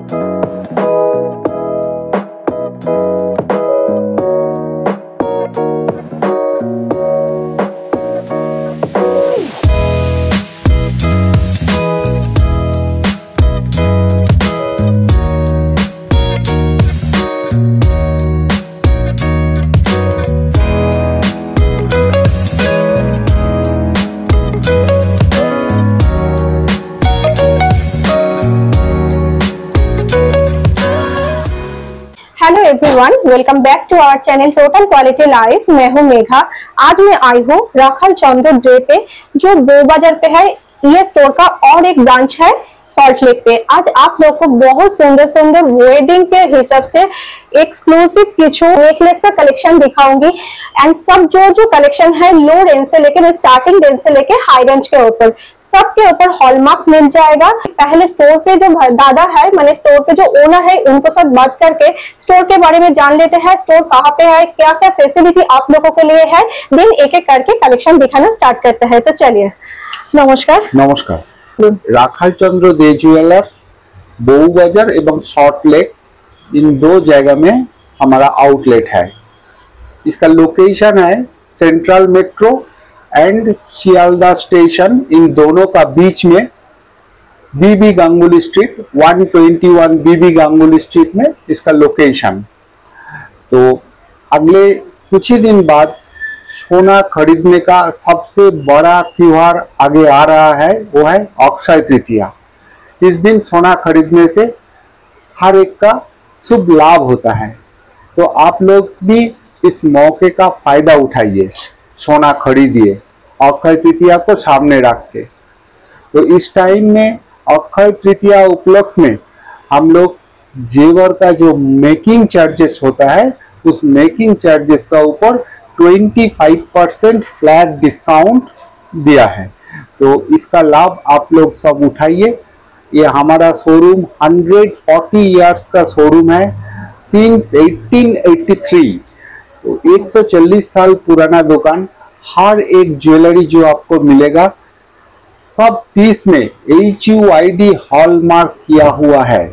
Hello everyone, welcome back to our channel total quality life. मैं हूं मेघा। आज मैं आई हूं राखल चंद्र डे पे, जो बो बाजार पे है। ये स्टोर का और एक ब्रांच है सॉल्ट लेक पे। आज आप लोग को बहुत सुंदर सुंदर वेडिंग के हिसाब से एक्सक्लूसिव किचू नेकलेस का कलेक्शन दिखाऊंगी। एंड सब जो कलेक्शन है लो रेंज से लेकर स्टार्टिंग रेंज से लेकर हाई रेंज के ऊपर, सबके ऊपर हॉलमार्क मिल जाएगा। पहले स्टोर पे जो दादा है, माने स्टोर पे जो ओनर है, उनको साथ बात करके स्टोर के बारे में जान लेते हैं। स्टोर कहाँ पे है, क्या क्या फैसिलिटी आप लोगों के लिए है, दिन एक एक करके कलेक्शन दिखाना स्टार्ट करते हैं। तो चलिए। नमस्कार। नमस्कार। राखाल चंद्र दे ज्वेलर्स बो बाजार एवं सॉल्ट लेक, इन दो जगह में हमारा आउटलेट है। इसका लोकेशन है central metro and Sealdah station, इन दोनों का बीच में BB Ganguly street 121 BB Ganguly street में इसका लोकेशन। तो अगले कुछ ही दिन बाद सोना खरीदने का सबसे बड़ा त्योहार आगे आ रहा है, वो है अक्षय तृतीया। इस दिन सोना खरीदने से हर एक का शुभ लाभ होता है, तो आप लोग भी इस मौके का फायदा उठाइए, सोना खरीदिए अक्षय तृतीया को सामने रख के। तो इस टाइम में अक्षय तृतीया उपलक्ष्य में हम लोग जेवर का जो मेकिंग चार्जेस होता है, उस मेकिंग चार्जेस का ऊपर 25% फ्लैट डिस्काउंट दिया है। तो इसका लाभ आप लोग सब उठाइए। ये हमारा शोरूम 140 इयर्स का शोरूम है, सिंस 1883। तो 140 साल पुराना दुकान। हर एक ज्वेलरी जो आपको मिलेगा सब पीस में HUID हॉलमार्क किया हुआ है।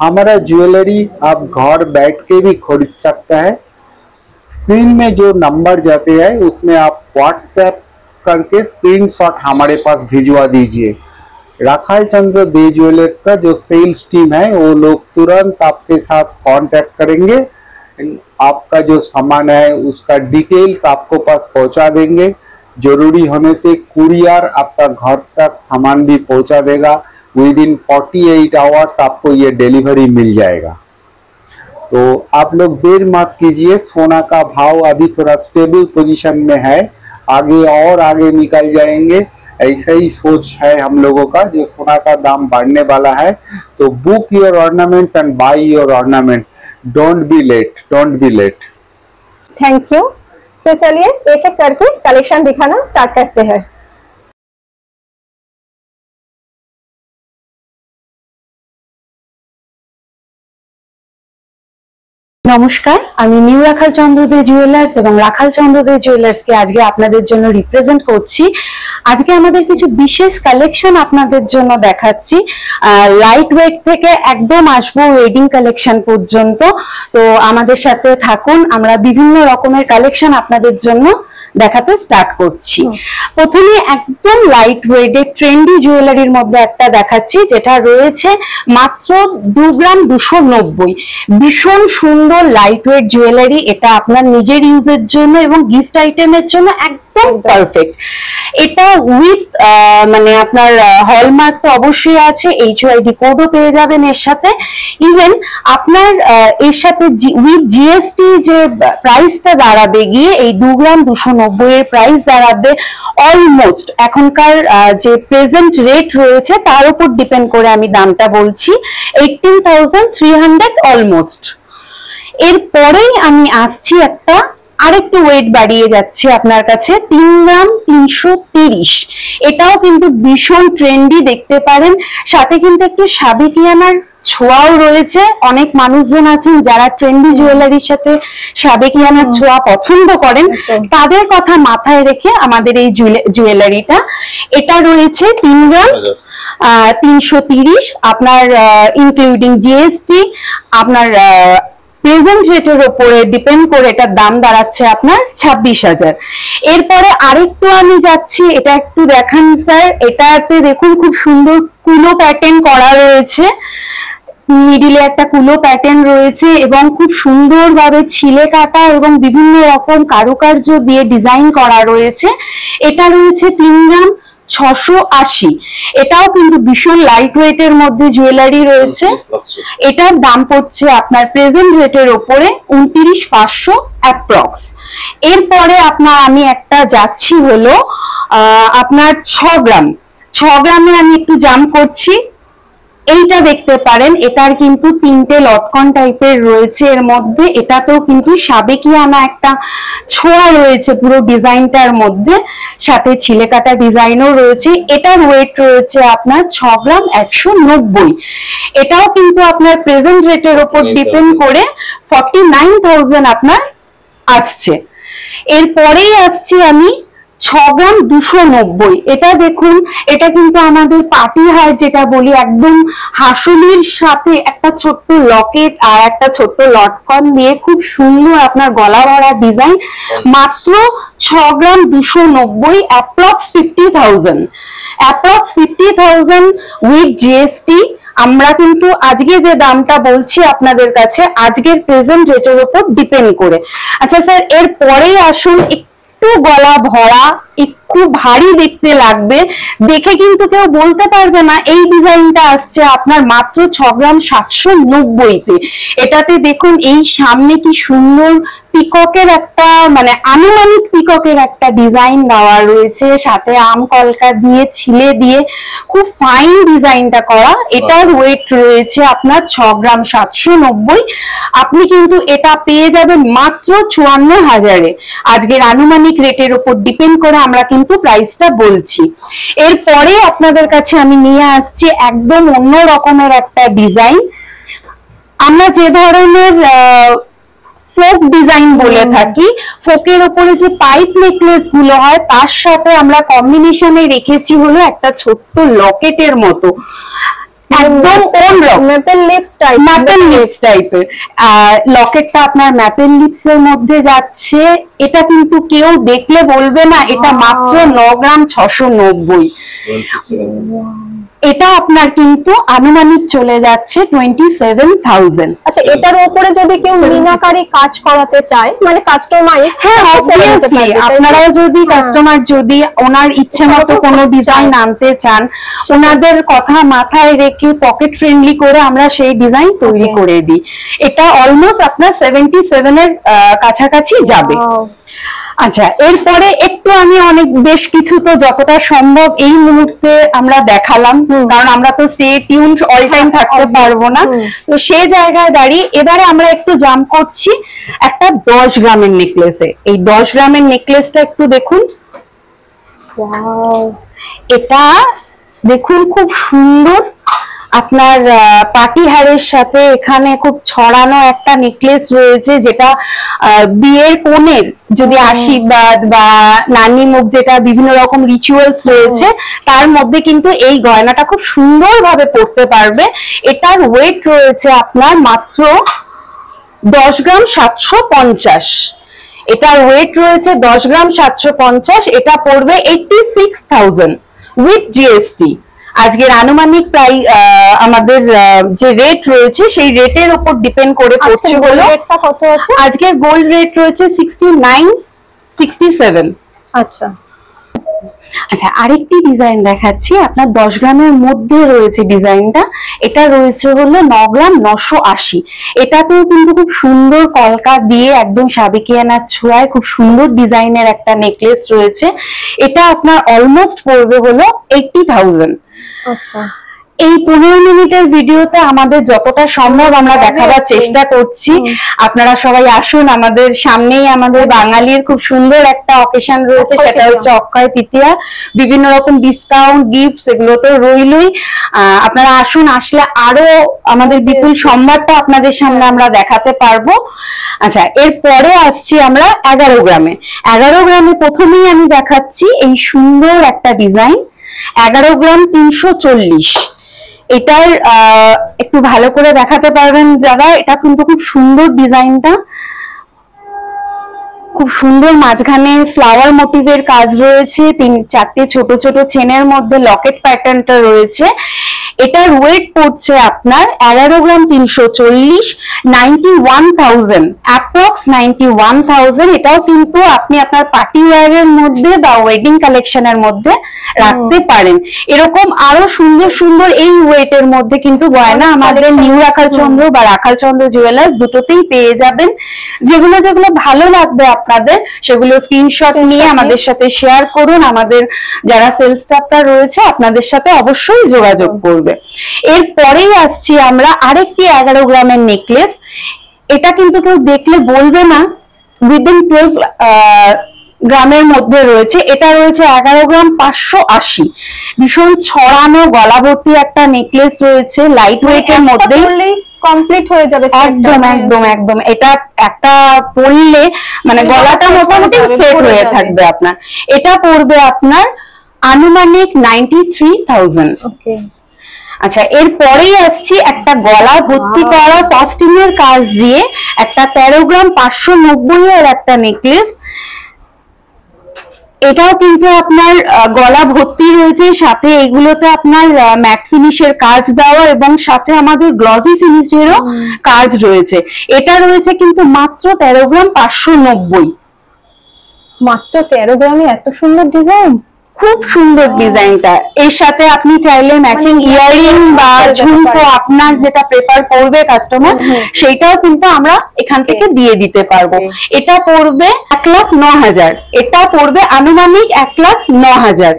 हमारा ज्वेलरी आप घर बैठ के भी खरीद सकता है। स्क्रीन में जो नंबर जाते हैं उसमें आप व्हाट्सएप करके स्क्रीनशॉट हमारे पास भिजवा दीजिए। राखाल चंद्र दे ज्वेलर्स का जो सेल्स टीम है, वो लोग तुरंत आपके साथ कांटेक्ट करेंगे। आपका जो सामान है उसका डिटेल्स आपको पास पहुंचा देंगे। जरूरी होने से कुरियर आपका घर तक सामान भी पहुंचा देगा। विद इन 48 आवर्स आपको ये डिलीवरी मिल जाएगा। तो आप लोग देर मत कीजिए। सोना का भाव अभी थोड़ा स्टेबल पोजीशन में है, आगे और आगे निकल जाएंगे, ऐसा ही सोच है हम लोगों का। जो सोना का दाम बढ़ने वाला है, तो book your ornaments and buy your ornament. Don't be late, don't be late. Thank you. तो चलिए एक एक करके कलेक्शन दिखाना स्टार्ट करते हैं। नमस्कार, আমি নিউ রাখাল চন্দ্র দে জুয়েলার্স এবং রাখাল চন্দ্র দে জুয়েলার্স কে আজকে আপনাদের জন্য রিপ্রেজেন্ট করছি। আজকে আমাদের কিছু বিশেষ কালেকশন আপনাদের জন্য দেখাচ্ছি। লাইট ওয়েট থেকে একদম আসবো ওয়েডিং কালেকশন পর্যন্ত। তো আমাদের সাথে থাকুন, আমরা বিভিন্ন রকমের কালেকশন আপনাদের জন্য দেখাতে স্টার্ট করছি। প্রথমে একদম লাইট ওয়েটের ট্রেন্ডি জুয়েলারির মধ্যে একটা দেখাচ্ছি, যেটা রয়েছে মাত্র 2 গ্রাম 290। ভীষণ সুন্দর লাইট ওয়েট জুয়েলারি। এটা আপনার নিজের ইউজের জন্য এবং গিফট আইটেমের জন্য একদম পারফেক্ট। এটা উইথ মানে আপনার হলমার্ক তো অবশ্যই আছে, HUID কোডও পেয়ে যাবেন এর সাথে। ইভেন আপনার এর সাথে উইথ GST যে প্রাইসটা দাঁড়াবে গিয়ে, এই 2 গ্রাম 290 এর প্রাইস দাঁড়াবে অলমোস্ট, এখনকার যে প্রেজেন্ট রেট রয়েছে তার উপর ডিপেন্ড করে আমি দামটা বলছি, 18,300 অলমোস্ট। এরপরেই আমি আসছি একটা আরেকটু ওয়েট বাড়িয়ে যাচ্ছে আপনার কাছে, 3 গ্রাম 330। এটাও কিন্তু ভীষণ ট্রেন্ডি দেখতে পারেন, সাথে কিন্তু একটু সাবেকিয়ানার ছোঁয়াও রয়েছে। অনেক মানুষজন আছেন যারা ট্রেন্ডি জুয়েলারির সাথে সাবেকিয়ানার ছোঁয়া পছন্দ করেন, তাদের কথা মাথায় রেখে আমাদের এই জুয়েলারিটা। এটা রয়েছে 3 গ্রাম 330, আপনার ইনক্লুডিং জিএসটি, আপনার প্রেজেন্ট রেটের উপরে ডিপেন্ড করে এটার দাম দাঁড়াচ্ছে আপনার 26,000। এরপরে আরেকটু আমি যাচ্ছি, এটা একটু দেখান স্যার। এটাতে দেখুন খুব সুন্দর কুলো প্যাটার্ন করা রয়েছে, মিডিলে একটা কুলো প্যাটার্ন রয়েছে এবং খুব সুন্দরভাবে ছিলে কাটা এবং বিভিন্ন রকম কারুকার্য দিয়ে ডিজাইন করা রয়েছে। এটা রয়েছে প্রিমিয়াম 680। এটাও কিন্তু ভীষণ লাইট ওয়েটের মধ্যে জুয়েলারি রয়েছে। এটার দাম পড়ছে আপনার প্রেজেন্ট রেটের উপরে 29,500 অ্যাপ্রক্স। এরপরে আমি একটা যাচ্ছি হলো আপনার 6 গ্রাম। 6 গ্রামে আমি একটু জাম্প করছি। এইটা দেখতে পারেন, এটার কিন্তু 3টে লটকন টাইপের রয়েছে এর মধ্যে। এটাতেও কিন্তু সাবেকিয়ানা একটা ছোঁয়া রয়েছে পুরো ডিজাইনটার মধ্যে, সাথে ছিলে কাটা ডিজাইনও রয়েছে। এটার ওয়েট রয়েছে আপনার 6 গ্রাম 190। এটাও কিন্তু আপনার প্রেজেন্ট রেটের উপর ডিপেন্ড করে 49,000 আপনার আসছে। এরপরেই আসছি আমি 6 গ্রাম 290। এটা দেখুন, এটা কিন্তু আমাদের পার্টি হার যেটা বলি, একদম হাসুলির সাথে একটা ছোট্ট লকেট আর একটা ছোট্ট লটকন দিয়ে খুব সুন্দর আপনার গলা ভরা ডিজাইন। মাত্র 6 গ্রাম 290, অ্যাপ্রক্স 50,000, অ্যাপ্রক্স 50,000 উইথ জিএসটি। আমরা কিন্তু আজকে যে দামটা বলছি আপনাদের কাছে, আজকের প্রেজেন্ট রেটের উপর ডিপেন্ড করে। আচ্ছা স্যার, এর পরেই আসুন, একটু গলা ভরা, একটু ভারী দেখতে লাগবে, দেখে কিন্তু কেউ বলতে পারবে না এই ডিজাইনটা আসছে আপনার মাত্র 6 গ্রাম 790-তে। এটাতে দেখুন এই সামনে কি সুন্দর পিককের একটা, মানে আনুমানিক পিককের একটা ডিজাইন দেওয়া রয়েছে, সাথে আম কলকা দিয়ে ছিলে দিয়ে খুব ফাইন ডিজাইনটা করা। এটার ওয়েট রয়েছে আপনার 6 গ্রাম 790। আপনি কিন্তু এটা পেয়ে যাবেন মাত্র 54,000-এ। আজকের আনুমানিক রেটের উপর ডিপেন্ড করে আমরা কিন্তু প্রাইসটা বলছি। এরপরে আপনাদের কাছে আমি নিয়ে আসছি একদম অন্য রকমের একটা ডিজাইন। আমরা যে ধরনের ফোক ডিজাইন বলে থাকি, ফোকের উপরে যে পাইপ নেকলেস গুলো হয় তার সাথে আমরা কম্বিনেশনে রেখেছি হলো একটা ছোট্ট লকেটের মতো, একদম ম্যাপেল লিপস টাইপের। লকেটটা আপনার ম্যাপেল লিপস এর মধ্যে যাচ্ছে। এটা কিন্তু কেউ দেখলে বলবে না এটা মাত্র 9 গ্রাম 690। এটা আপনার কিন্তু আনুমানিক চলে যাচ্ছে 27,000। আচ্ছা, এটার উপরে যদি কেউ মিনাকারি কাজ করাতে চায়, মানে কাস্টমাইজ, হ্যাঁ অবভিয়াসলি আপনারাও যদি কাস্টমার যদি ওনার ইচ্ছে মতো কোনো ডিজাইন আনতে চান, ওনাদের কথা মাথায় রেখে পকেট ফ্রেন্ডলি করে আমরা সেই ডিজাইন তৈরি করে দিই। এটা অলমোস্ট আপনার 77 এর কাছাকাছি যাবে। আচ্ছা, এরপরে একটু আমি বেশ কিছু তো যতটা সম্ভব এই মুহূর্তে আমরা দেখালাম, কারণ আমরা তো স্টে টিউন অল টাইম থাকতে পারবো না। তো সেই জায়গায় দাঁড়িয়ে এবারে আমরা একটু জাম্প করছি একটা 10 গ্রামের নেকলেসে। এই 10 গ্রামের নেকলেসটা একটু দেখুন। এটা দেখুন খুব সুন্দর আপনার পার্টি হারের সাথে এখানে খুব ছড়ানো একটা নেকলেস রয়েছে, যেটা বিয়ের কনের যদি আশীর্বাদ বা নানি মুখ, যেটা বিভিন্ন রকম রিচুয়ালস রয়েছে তার মধ্যে কিন্তু এই গয়নাটা খুব সুন্দরভাবে পড়তে পারবে। এটার ওয়েট রয়েছে আপনার মাত্র 10 গ্রাম 750। এটার ওয়েট রয়েছে 10 গ্রাম 750। এটা পড়বে 86,000 উইথ জিএসটি। আজকের আনুমানিক প্রায় আমাদের যে রেট রয়েছে সেই রেটের উপর ডিপেন্ড করে পড়ছে হলো। রেটটা কত আছে? আজকের গোল্ড রেট রয়েছে 69-67। আচ্ছা আচ্ছা, আরেকটি ডিজাইন দেখাচ্ছি আপনার 10 গ্রামের মধ্যে রয়েছে ডিজাইনটা। এটা রয়েছে হলো 9 গ্রাম 980। এটাতেও কিন্তু খুব সুন্দর কলকা দিয়ে একদম সাবেকিয়ানার ছোঁয়ায় খুব সুন্দর ডিজাইনের একটা নেকলেস রয়েছে। এটা আপনার অলমোস্ট পড়বে হলো 80,000। আচ্ছা, এই 15 মিনিটের ভিডিওতে আমাদের যতটা সম্ভব আমরা দেখাবার চেষ্টা করছি। আপনারা সবাই আসুন, আমাদের সামনেই আমাদের বাঙালির খুব সুন্দর একটা অকেশন রয়েছে, সেটা হচ্ছে অক্ষয় তৃতীয়া। বিভিন্ন রকম ডিসকাউন্ট, গিফট এগুলো তো রইলই। আপনারা আসুন, আসলে আরো আমাদের বিপুল সম্ভারটা আপনাদের সামনে আমরা দেখাতে পারবো। আচ্ছা, এরপরে আসছি আমরা 11 গ্রামে। 11 গ্রামে প্রথমেই আমি দেখাচ্ছি এই সুন্দর একটা ডিজাইন। 11 গ্রাম 340। এটার একটু ভালো করে দেখাতে পারবেন দাদা? এটা কিন্তু খুব সুন্দর ডিজাইনটা, খুব সুন্দর মাঝখানে ফ্লাওয়ার মোটিভের কাজ রয়েছে, 4টে ছোট ছোট চেনের মধ্যে লকেট প্যাটার্নটা রয়েছে। এটার ওয়েট পড়ছে আপনার 11 গ্রাম 340, 91,000, অ্যাপ্রক্স 91,000। এটাও কিন্তু আপনি আপনার পার্টি ওয়্যারের মধ্যে বা ওয়েডিং কালেকশনের মধ্যে রাখতে পারেন। এরকম আরো সুন্দর সুন্দর এই ওয়েটের মধ্যে কিন্তু গয়না আমাদের নিউ রাখালচন্দ্র বা রাখালচন্দ্র জুয়েলার্স দুটোতেই পেয়ে যাবেন। যেগুলো যেগুলো ভালো লাগবে আপনাদের সেগুলো স্ক্রিনশট নিয়ে আমাদের সাথে শেয়ার করুন। আমাদের যারা সেলস স্টাফরা রয়েছে আপনাদের সাথে অবশ্যই যোগাযোগ করবে। এরপরেই আসছি আমরা আরেকটি 11 গ্রামের নেকলেস। এটা কিন্তু কেউ দেখলে বলবে না, উইদিন 12 গ্রামের মধ্যে রয়েছে। এটা রয়েছে 11 গ্রাম 580। ভীষণ ছড়ানো গলা ভর্তি একটা নেকলেস রয়েছে, লাইট ওয়েটের মধ্যে কমপ্লিট হয়ে যাবে। একদম একদম একদম। এটা একটা পরলে মানে গলাটা মোটামুটি সেট হয়ে থাকবে আপনার। এটা পড়বে আপনার আনুমানিক 93,000। ওকে। আচ্ছা, এরপরেই আসছি একটা গলা ভর্তি করা কস্টিং এর কাজ দিয়ে একটা 13 গ্রাম 590 এর একটা নেকলেস। এটাও কিন্তু আপনার গলা ভর্তি রয়েছে, সাথে এগুলোতে আপনার ম্যাট ফিনিশের কাজ দেওয়া এবং সাথে আমাদের গ্লসি ফিনিশেরও কাজ রয়েছে। এটা রয়েছে কিন্তু মাত্র 13 গ্রাম 590। মাত্র 13 গ্রামে এত সুন্দর ডিজাইন, খুব সুন্দর ডিজাইনটা। এর সাথে আপনি চাইলে ম্যাচিং ইয়াররিং বা ঝুমকো আপনার যেটা প্রেফার করবে কাস্টমার সেটাও কিন্তু আমরা এখান থেকে দিয়ে দিতে পারবো। এটা পড়বে 1,09,000। এটা পড়বে আনুমানিক 1,09,000।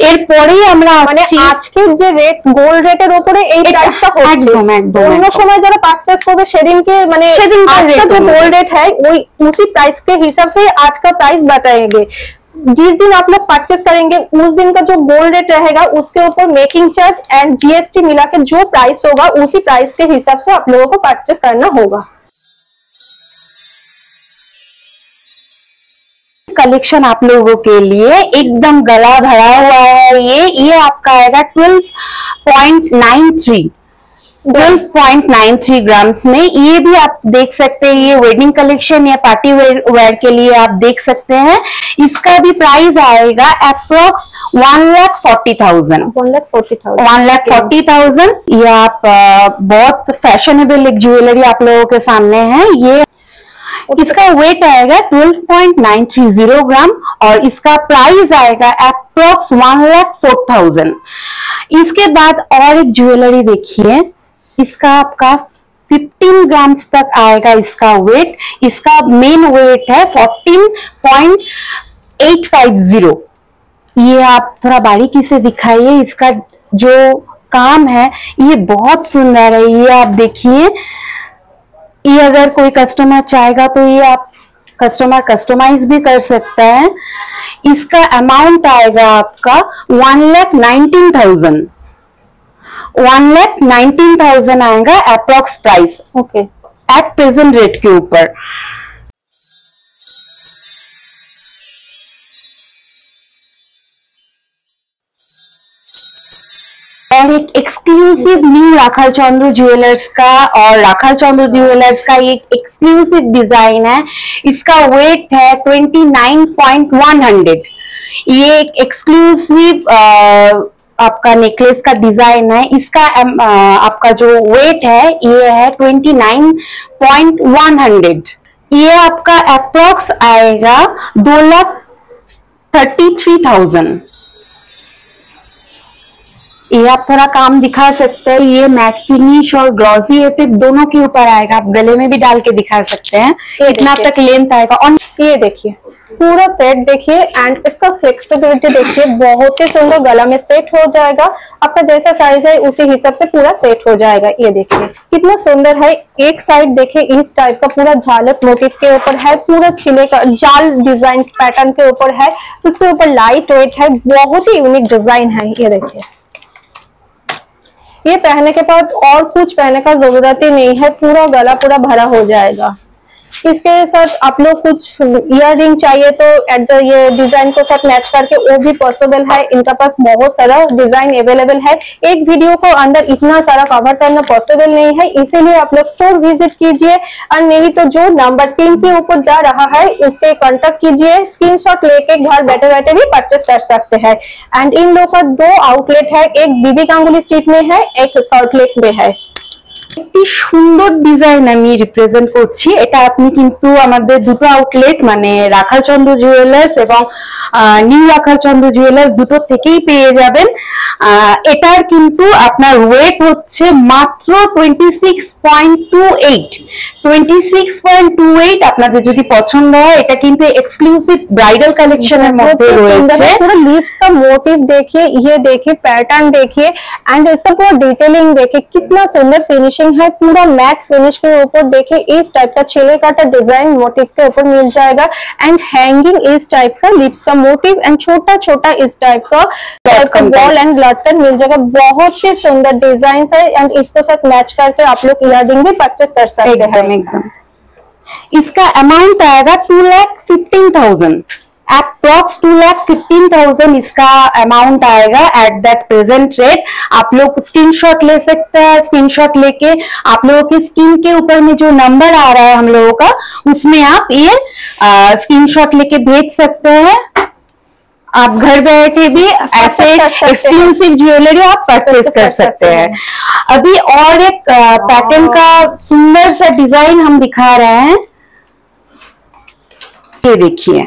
এরপরেই আমরা আসছি আজকের যে রেট, গোল্ড রেটের উপরে এই প্রাইসটা হচ্ছে। একদম একদম। অন্য সময় যারা পারচেজ করবে সেদিনকে মানে आज का जो गोल्ड रेट है वही उसी प्राइस के हिसाब से आज का प्राइस बताएंगे। जिस दिन आप लोग परचेस करेंगे उस दिन का जो गोल्ड रेट रहेगा उसके ऊपर मेकिंग चार्ज एंड जीएसटी मिला के जो प्राइस होगा उसी प्राइस के हिसाब से आप लोगों को परचेस करना होगा। कलेक्शन आप लोगों के लिए एकदम गला भरा हुआ है। ये आपका आएगा 12.93 ग्राम्स में। ये भी आप देख सकते हैं, ये वेडिंग कलेक्शन या पार्टी वेयर के लिए आप देख सकते हैं। इसका भी प्राइस आएगा अप्रोक्स 1,40,000। 1,40,000। ये आप बहुत फैशनेबल एक ज्वेलरी आप लोगों के सामने है। ये इसका वेट आएगा 12.930 ग्राम और इसका प्राइस आएगा अप्रोक्स 1,04,000। इसके बाद और एक ज्वेलरी देखिए, इसका आपका 15 ग्राम्स तक आएगा इसका वेट। इसका मेन वेट है 14.850। ये आप थोड़ा बारीकी से दिखाइए, इसका जो काम है ये बहुत सुंदर है। ये आप देखिए, ये अगर कोई कस्टमर चाहेगा तो ये आप कस्टमर कस्टमाइज भी कर सकता है। इसका अमाउंट आएगा आपका 1,19,000। 1,19,000 आएगा approx price. Okay. At present rate के ऊपर। और एक एक्सक्लूसिव न्यू राखालचंद्र ज्वेलर्स का और राखालचंद्र ज्वेलर्स का एक एक्सक्लूसिव डिजाइन है। इसका वेट है 29.100। ये एक एक्सक्लूसिव आपका नेकलेस का डिजाइन है। इसका आपका जो वेट है ये है 29.100। ये आपका अप्रोक्स आएगा 2,33,000। ये आप थोड़ा काम दिखा सकते हैं। ये मैट फिनिश और ग्लॉसी इफेक्ट दोनों के ऊपर आएगा। आप गले में भी डाल के दिखा सकते हैं। इतना तक लेंथ आएगा। और ये देखिए पूरा सेट देखिए एंड इसका फ्लेक्सिबिलिटी देखिए, बहुत ही सुंदर गला में सेट हो जाएगा। आपका जैसा साइज है उसी हिसाब से पूरा सेट हो जाएगा। ये देखिए कितना सुंदर है। एक साइड देखिए इस टाइप का पूरा झालर मोटिव के ऊपर है, पूरा छिले का जाल डिजाइन पैटर्न के ऊपर है, उसके ऊपर लाइट वेट है, बहुत ही यूनिक डिजाइन है। ये देखिए, ये पहनने के बाद और कुछ पहनने का जरूरत ही नहीं है, पूरा गला पूरा भरा हो जाएगा। इसके साथ आप लोग कुछ इयर रिंग चाहिए तो एट द ये डिजाइन को साथ मैच करके वो भी पॉसिबल है। इनका पास बहुत सारा डिजाइन अवेलेबल है, एक वीडियो को अंदर इतना सारा कवर करना पॉसिबल नहीं है, इसीलिए आप लोग स्टोर विजिट कीजिए और नहीं तो जो नंबर स्क्रीन के ऊपर जा रहा है उसके कांटेक्ट कीजिए, स्क्रीनशॉट लेके घर बैठे बैठे भी परचेस कर सकते हैं। एंड इन लोगों का 2 आउटलेट है, एक बीबी गांगुली स्ट्रीट में है, एक सॉल्ट लेक में है। একটি সুন্দর ডিজাইন আমি রিপ্রেজেন্ট করছি। এটা আপনি কিন্তু আমাদের দুটো আউটলেট মানে রাখালচন্দ্র জুয়েলার্স এবং নিউ রাখালচন্দ্র জুয়েলার্স দুটো থেকেই পেয়ে যাবেন। এটার কিন্তু আপনার ওয়েট হচ্ছে মাত্র 26.28 আপনাদের যদি পছন্দ হয় এটা কিন্তু এক্সক্লুসিভ ব্রাইডাল কালেকশনের মধ্যে রয়েছে। पूरा लीव्स का मोटिव देखिए, ये देखिए पैटर्न देखिए एंड इसका पूरा डिटेलिंग देखिए, कितना सुंदर फिनिशिंग है, पूरा मैट फिनिश के ऊपर देखिए इस टाइप का छिले काटा डिजाइन मोटिव के ऊपर मिल जाएगा एंड हैंगिंग इस टाइप का लिप्स का मोटिव एंड छोटा छोटा इस टाइप का बॉल एंड लटकन मिल जाएगा। बहुत ही सुंदर डिजाइन है एंड इसको साथ मैच करके आप लोग इयररिंग भी परचेस कर सकते हैं। एकदम इसका अमाउंट आएगा 2,15,000 अप्रॉक्स 2,15,000 इसका अमाउंट आएगा एट दैट प्रेजेंट रेट। आप लोग स्क्रीनशॉट ले सकते हैं, स्क्रीनशॉट लेके आप लोगों की स्क्रीन के ऊपर में जो नंबर आ रहा है हम लोगों का उसमें आप ये स्क्रीनशॉट लेके भेज सकते हैं। आप घर बैठे भी ऐसे एक्सक्लूसिव ज्वेलरी आप परचेस कर सकते हैं। अभी और एक पैटर्न का सुंदर सा डिजाइन हम दिखा रहे हैं, ये देखिए।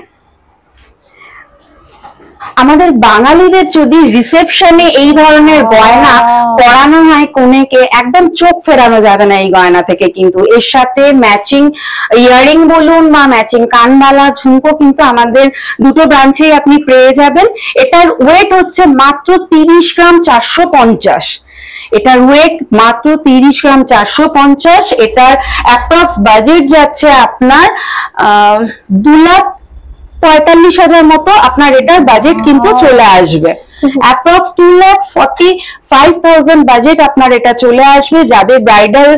আমাদের বাঙালিদের যদি রিসেপশনে এই ধরনের গয়না পরানো হয় কনেকে, একদম চোখ ফেরানো যাবে না এই গয়না থেকে। কিন্তু এর সাথে ম্যাচিং ইয়াররিং বলুন বা ম্যাচিং কানবালা ঝুমকো কিন্তু আমাদের দুটো ব্রাঞ্চেই আপনি পেয়ে যাবেন। এটার ওয়েট হচ্ছে মাত্র 30 গ্রাম 450। এটার ওয়েট মাত্র 30 গ্রাম 450। এটার অ্যাপ্রক্স বাজেট যাচ্ছে আপনার 2,45,000 মতো আপনার এটার বাজেট কিন্তু চলে আসবে। অ্যাপ্রক্স 2,45,000 বাজেট আপনার এটা চলে আসবে। যাদের ব্রাইডাল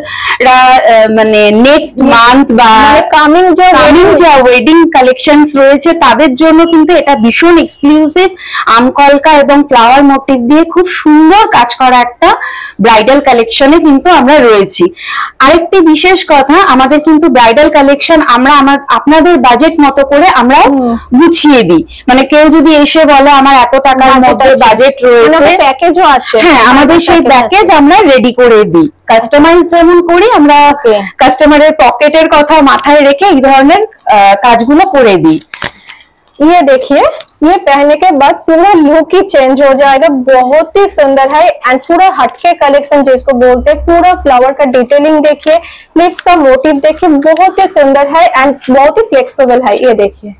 মানে নেক্সট মান্থ বা কামিং যে ওয়েডিং কালেকশনস রয়েছে তাদের জন্য কিন্তু এটা ভীষণ এক্সক্লুসিভ আমকলকা এবং ফ্লাওয়ার মোটিভ দিয়ে খুব সুন্দর কাজ করা একটা ব্রাইডাল কালেকশনে কিন্তু আমরা রয়েছি। আরেকটি বিশেষ কথা, আমাদের কিন্তু ব্রাইডাল কালেকশন আমরা আপনাদের বাজেট মতো করে আমরা গুছিয়ে দিই। মানে কেউ যদি এসে বলে আমার এত টাকার মধ্যে বাজেট রয়েছে, প্যাকেজও আছে, হ্যাঁ আমাদের সেই প্যাকেজ আমরা রেডি করে দিই। কাস্টমাইজ যেমন করি আমরা কাস্টমারের পকেটের কথা মাথায় রেখে এই ধরনের কাজগুলো করে দিই। ये देखिए, ये पहनने के बाद पूरा लुक ही चेंज हो जाएगा, बहुत ही सुंदर है एंड पूरा हटके कलेक्शन जिसको बोलते हैं। पूरा फ्लावर का डिटेलिंग देखिए, लिप्स का मोटिव देखिए, बहुत ही सुंदर है एंड बहुत ही फ्लेक्सिबल है। ये देखिए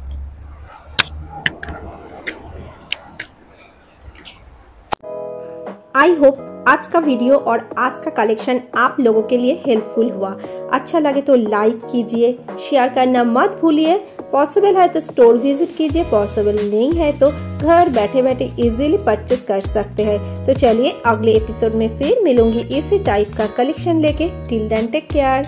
आई होप आज का वीडियो और आज का कलेक्शन आप लोगों के लिए हेल्पफुल हुआ। अच्छा लगे तो लाइक कीजिए, शेयर करना मत भूलिए। पॉसिबल है तो स्टोर विजिट कीजिए, पॉसिबल नहीं है तो घर बैठे बैठे इजीली परचेस कर सकते हैं। तो चलिए अगले एपिसोड में फिर मिलूंगी इसी टाइप का कलेक्शन लेके। Till then take care.